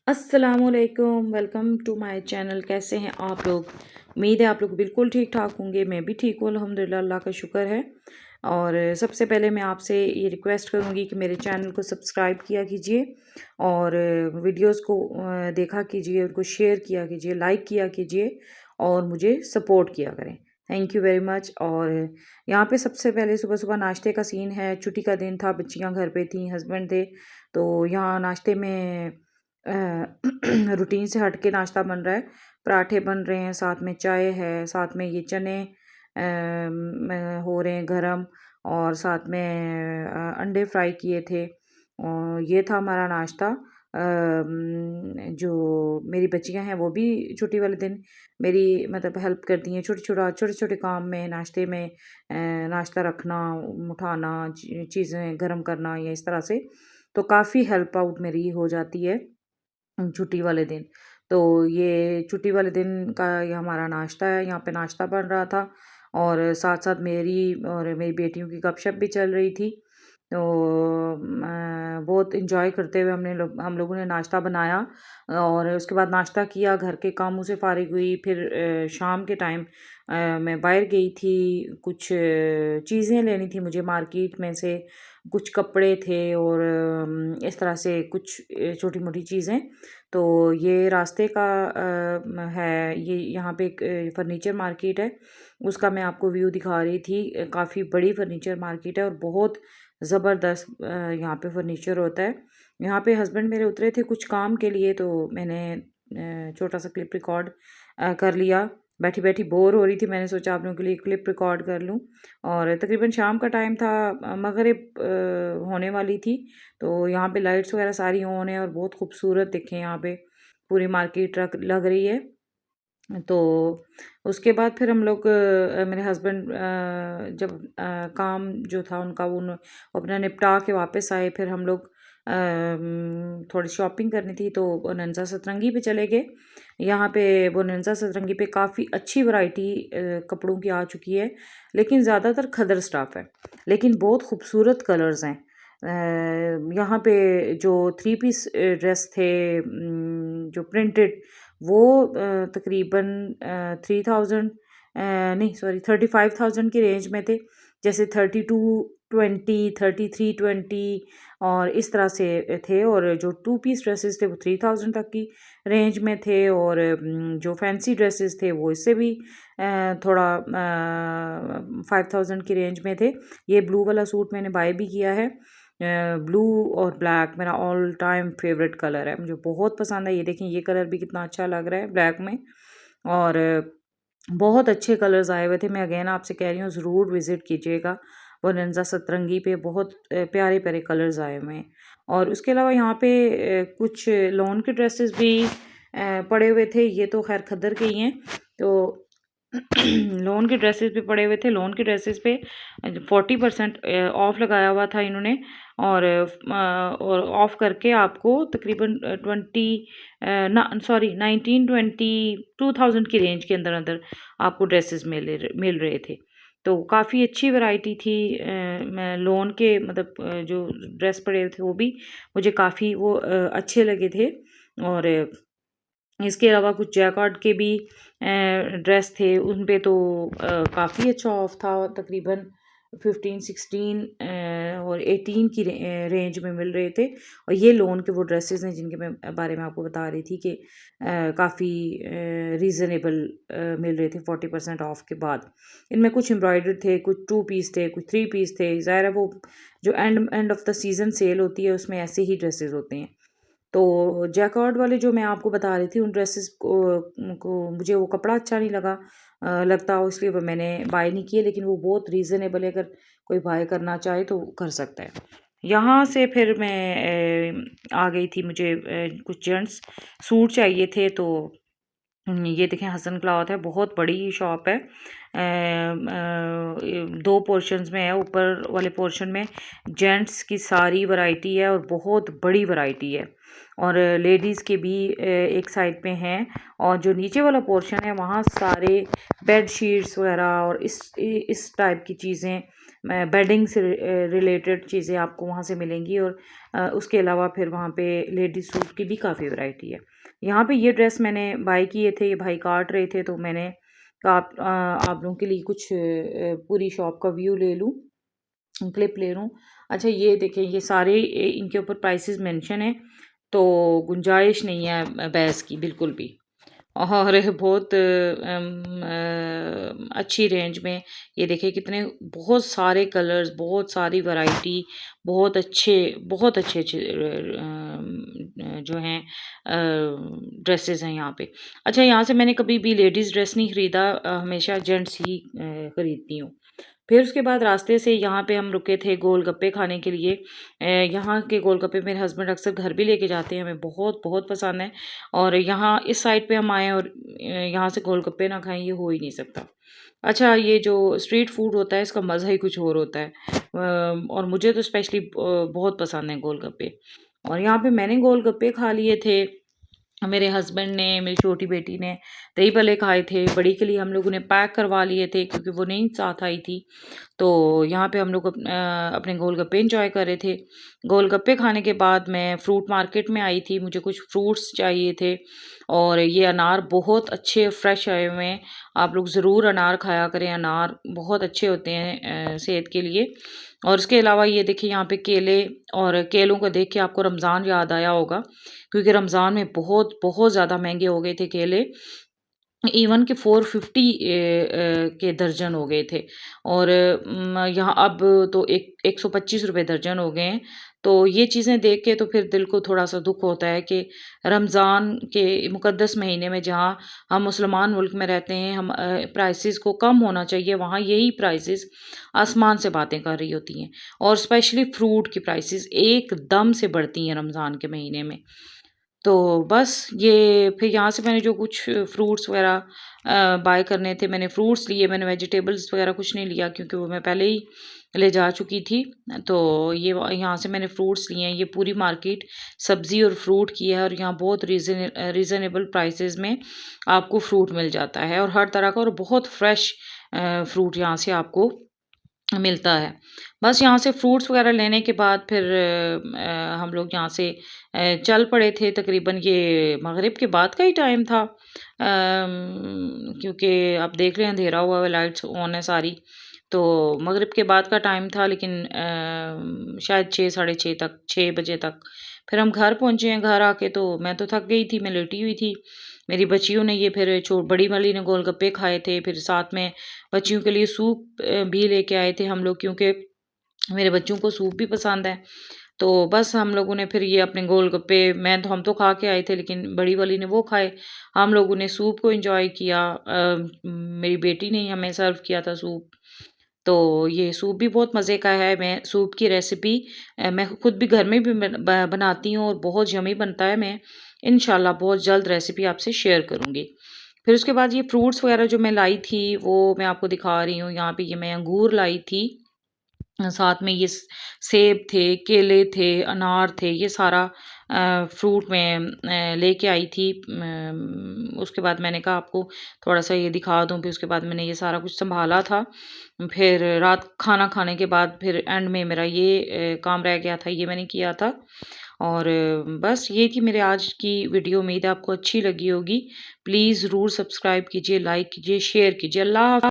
अस्सलामुअलैकुम, welcome to my channel. कैसे हैं आप लोग? उम्मीद है आप लोग बिल्कुल ठीक ठाक होंगे। मैं भी ठीक हूँ अल्हम्दुलिल्लाह, अल्लाह का शुक्र है। और सबसे पहले मैं आपसे ये रिक्वेस्ट करूँगी कि मेरे चैनल को सब्सक्राइब किया कीजिए और वीडियोस को देखा कीजिए, उनको शेयर किया कीजिए, लाइक किया कीजिए और मुझे सपोर्ट किया करें। Thank you very much. और यहाँ पे सबसे पहले सुबह सुबह नाश्ते का सीन है। छुट्टी का दिन था, बच्चियाँ घर पे थीं, हस्बैंड थे, तो यहाँ नाश्ते में रूटीन से हट के नाश्ता बन रहा है। पराठे बन रहे हैं, साथ में चाय है, साथ में ये चने हो रहे हैं गरम, और साथ में अंडे फ्राई किए थे। और ये था हमारा नाश्ता। जो मेरी बच्चियां हैं वो भी छुट्टी वाले दिन मेरी मतलब हेल्प करती हैं, छोटे छोटे काम में, नाश्ते में नाश्ता रखना, उठाना, चीज़ें गरम करना, या इस तरह से। तो काफ़ी हेल्प आउट मेरी हो जाती है छुट्टी वाले दिन। तो ये छुट्टी वाले दिन का ये हमारा नाश्ता है। यहाँ पे नाश्ता बन रहा था और साथ-साथ मेरी और मेरी बेटियों की गपशप भी चल रही थी। तो बहुत एन्जॉय करते हुए हम लोगों ने नाश्ता बनाया और उसके बाद नाश्ता किया, घर के कामों से फ़ारिग हुई। फिर शाम के टाइम मैं बाहर गई थी, कुछ चीज़ें लेनी थी मुझे मार्केट में से। कुछ कपड़े थे और इस तरह से कुछ छोटी-मोटी चीज़ें। तो ये रास्ते का है, ये यहाँ पे एक फर्नीचर मार्केट है, उसका मैं आपको व्यू दिखा रही थी। काफ़ी बड़ी फर्नीचर मार्केट है और बहुत ज़बरदस्त यहाँ पे फर्नीचर होता है। यहाँ पे हस्बैंड मेरे उतरे थे कुछ काम के लिए, तो मैंने छोटा सा क्लिप रिकॉर्ड कर लिया। बैठी-बैठी बोर हो रही थी, मैंने सोचा आप लोगों के लिए क्लिप रिकॉर्ड कर लूँ। और तकरीबन शाम का टाइम था, मगरिब होने वाली थी। तो यहाँ पे लाइट्स वगैरह सारी ऑन है और बहुत खूबसूरत देखें यहाँ पे पूरी मार्केट लग रही है। तो उसके बाद फिर हम लोग मेरे हस्बैंड जब काम जो था उनका वो अपना निपटा के वापस आए, फिर हम लोग थोड़ी शॉपिंग करनी थी तो बोनंजा सतरंगी पे चले गए। यहाँ पे बोनंजा सतरंगी पे काफ़ी अच्छी वैरायटी कपड़ों की आ चुकी है, लेकिन ज़्यादातर खदर स्टाफ है, लेकिन बहुत खूबसूरत कलर्स हैं। यहाँ पे जो थ्री पीस ड्रेस थे, जो प्रिंटेड, वो तकरीबन 3000 नहीं सॉरी 35,000 की रेंज में थे। जैसे 3220, 3320 और इस तरह से थे। और जो टू पीस ड्रेसेस थे वो 3000 तक की रेंज में थे। और जो फैंसी ड्रेसेस थे वो इससे भी थोड़ा 5000 की रेंज में थे। ये ब्लू वाला सूट मैंने बाय भी किया है। ब्लू और ब्लैक मेरा ऑल टाइम फेवरेट कलर है, मुझे बहुत पसंद है। ये देखें, ये कलर भी कितना अच्छा लग रहा है ब्लैक में। और बहुत अच्छे कलर्स आए हुए थे। मैं अगेन आपसे कह रही हूँ, ज़रूर विज़िट कीजिएगा बोनंजा सतरंगी पे, बहुत प्यारे प्यारे कलर्स आए हुए हैं। और उसके अलावा यहाँ पे कुछ लॉन के ड्रेसेस भी पड़े हुए थे। ये तो खैर खद्दर के ही हैं, तो लोन के ड्रेसेस पे पड़े हुए थे। लोन के ड्रेसेस पे 40% ऑफ लगाया हुआ था इन्होंने। और ऑफ करके आपको तकरीबन 1920 की रेंज के अंदर अंदर आपको ड्रेसेस मिल रहे थे। तो काफ़ी अच्छी वैरायटी थी। लोन के मतलब जो ड्रेस पड़े हुए थे वो भी मुझे काफ़ी वो अच्छे लगे थे। और इसके अलावा कुछ जैकार्ड के भी ड्रेस थे, उन पे तो काफ़ी अच्छा ऑफ था, तकरीबन 15, 16 और 18 की रेंज में मिल रहे थे। और ये लोन के वो ड्रेसेस हैं जिनके मैं बारे में आपको बता रही थी कि काफ़ी रीज़नेबल मिल रहे थे 40% ऑफ के बाद। इनमें कुछ एम्ब्रॉयडर्ड थे, कुछ टू पीस थे, कुछ थ्री पीस थे। ज़ाहिर है वो जो end of the season sale होती है उसमें ऐसे ही ड्रेसेस होते हैं। तो जैकार्ड वाले जो मैं आपको बता रही थी, उन ड्रेसेस को मुझे वो कपड़ा अच्छा नहीं लगता हो, इसलिए वो मैंने बाय नहीं किए। लेकिन वो बहुत रीज़नेबल है, अगर कोई बाय करना चाहे तो कर सकता है। यहाँ से फिर मैं आ गई थी, मुझे कुछ जेंट्स सूट चाहिए थे। तो ये देखें, हसन क्लॉथ है, बहुत बड़ी शॉप है। दो पोर्शंस में है। ऊपर वाले पोर्शन में जेंट्स की सारी वैरायटी है और बहुत बड़ी वैरायटी है। और लेडीज़ के भी एक साइड पे हैं। और जो नीचे वाला पोर्शन है वहाँ सारे बेड शीट्स वगैरह और इस टाइप की चीज़ें बेडिंग से रिलेटेड चीज़ें आपको वहाँ से मिलेंगी। और उसके अलावा फिर वहाँ पे लेडीज़ सूट की भी काफ़ी वैरायटी है। यहाँ पे ये ड्रेस मैंने बाय किए थे, ये भाई काट रहे थे तो मैंने कहा आप लोगों के लिए कुछ पूरी शॉप का व्यू ले लूँ, क्लिप ले लूँ। अच्छा ये देखें, ये सारे इनके ऊपर प्राइसेस मेंशन है, तो गुंजाइश नहीं है बहस की बिल्कुल भी। और बहुत अच्छी रेंज में ये देखिए कितने बहुत सारे कलर्स, बहुत सारी वैरायटी, बहुत अच्छे अच्छे जो हैं ड्रेसेस हैं यहाँ पे। अच्छा यहाँ से मैंने कभी भी लेडीज़ ड्रेस नहीं ख़रीदा, हमेशा जेंट्स ही ख़रीदती हूँ। फिर उसके बाद रास्ते से यहाँ पे हम रुके थे गोलगप्पे खाने के लिए। यहाँ के गोलगप्पे मेरे हस्बैंड अक्सर घर भी लेके जाते हैं, हमें बहुत बहुत पसंद है। और यहाँ इस साइड पे हम आए और यहाँ से गोलगप्पे ना खाएं, ये हो ही नहीं सकता। अच्छा ये जो स्ट्रीट फूड होता है इसका मज़ा ही कुछ और होता है। और मुझे तो स्पेशली बहुत पसंद है गोलगप्पे। और यहाँ पे मैंने गोलगप्पे खा लिए थे, मेरे हस्बैंड ने, मेरी छोटी बेटी ने दही भल्ले खाए थे, बड़ी के लिए हम लोगों ने पैक करवा लिए थे क्योंकि वो नहीं साथ आई थी। तो यहाँ पे हम लोग अपने गोलगप्पे एंजॉय कर रहे थे। गोलगप्पे खाने के बाद मैं फ्रूट मार्केट में आई थी, मुझे कुछ फ्रूट्स चाहिए थे। और ये अनार बहुत अच्छे फ्रेश आए हुए हैं, आप लोग ज़रूर अनार खाया करें, अनार बहुत अच्छे होते हैं सेहत के लिए। और उसके अलावा ये देखिए यहाँ पे केले, और केलों को देख के आपको रमज़ान याद आया होगा क्योंकि रमज़ान में बहुत बहुत ज़्यादा महंगे हो गए थे केले। इवन कि 450 के दर्जन हो गए थे। और यहाँ अब तो 125 रुपये दर्जन हो गए हैं। तो ये चीज़ें देख के तो फिर दिल को थोड़ा-सा दुःख होता है कि रमज़ान के मुक़द्दस महीने में जहाँ हम मुसलमान मुल्क में रहते हैं, हम प्राइसेस को कम होना चाहिए, वहाँ यही प्राइसेस आसमान से बातें कर रही होती हैं। और स्पेशली फ्रूट की प्राइसेस एकदम से बढ़ती हैं रमज़ान के महीने में। तो बस ये फिर यहाँ से मैंने जो कुछ फ्रूट्स वगैरह बाय करने थे, मैंने फ्रूट्स लिए, मैंने वेजिटेबल्स वगैरह कुछ नहीं लिया क्योंकि वो मैं पहले ही ले जा चुकी थी। तो ये यहाँ से मैंने फ्रूट्स लिए हैं। ये पूरी मार्केट सब्ज़ी और फ्रूट की है और यहाँ बहुत रीज़नेबल प्राइसेस में आपको फ्रूट मिल जाता है और हर तरह का, और बहुत फ्रेश फ्रूट यहाँ से आपको मिलता है। बस यहाँ से फ्रूट्स वग़ैरह लेने के बाद फिर हम लोग यहाँ से चल पड़े थे। तकरीबन ये मग़रिब के बाद का ही टाइम था, क्योंकि आप देख रहे हैं अंधेरा हुआ है, लाइट्स ऑन है सारी। तो मग़रिब के बाद का टाइम था, लेकिन शायद 6 साढ़े 6 तक, 6 बजे तक फिर हम घर पहुँचे हैं। घर आके तो मैं तो थक गई थी, मैं लेटी हुई थी। मेरी बच्चियों ने ये फिर बड़ी वाली ने गोलगप्पे खाए थे, फिर साथ में बच्चियों के लिए सूप भी लेके आए थे हम लोग, क्योंकि मेरे बच्चों को सूप भी पसंद है। तो बस हम लोगों ने फिर ये अपने गोलगप्पे, हम तो खा के आए थे लेकिन बड़ी वाली ने वो खाए। हम लोगों ने सूप को एंजॉय किया। मेरी बेटी ने ही हमें सर्व किया था सूप। तो ये सूप भी बहुत मज़े का है। मैं सूप की रेसिपी मैं खुद भी घर में भी बनाती हूँ और बहुत यम्मी बनता है। मैं इंशाल्लाह बहुत जल्द रेसिपी आपसे शेयर करूँगी। फिर उसके बाद ये फ्रूट्स वगैरह जो मैं लाई थी वो मैं आपको दिखा रही हूँ। यहाँ पे ये मैं अंगूर लाई थी, साथ में ये सेब थे, केले थे, अनार थे, ये सारा फ्रूट मैं लेके आई थी। उसके बाद मैंने कहा आपको थोड़ा-सा ये दिखा दूँ, फिर उसके बाद मैंने ये सारा कुछ सँभाला था। फिर रात खाना खाने के बाद फिर एंड में मेरा ये काम रह गया था, ये मैंने किया था। और बस ये थी मेरे आज की वीडियो। उम्मीद है आपको अच्छी लगी होगी। प्लीज़ ज़रूर सब्सक्राइब कीजिए, लाइक कीजिए, शेयर कीजिए। अल्लाह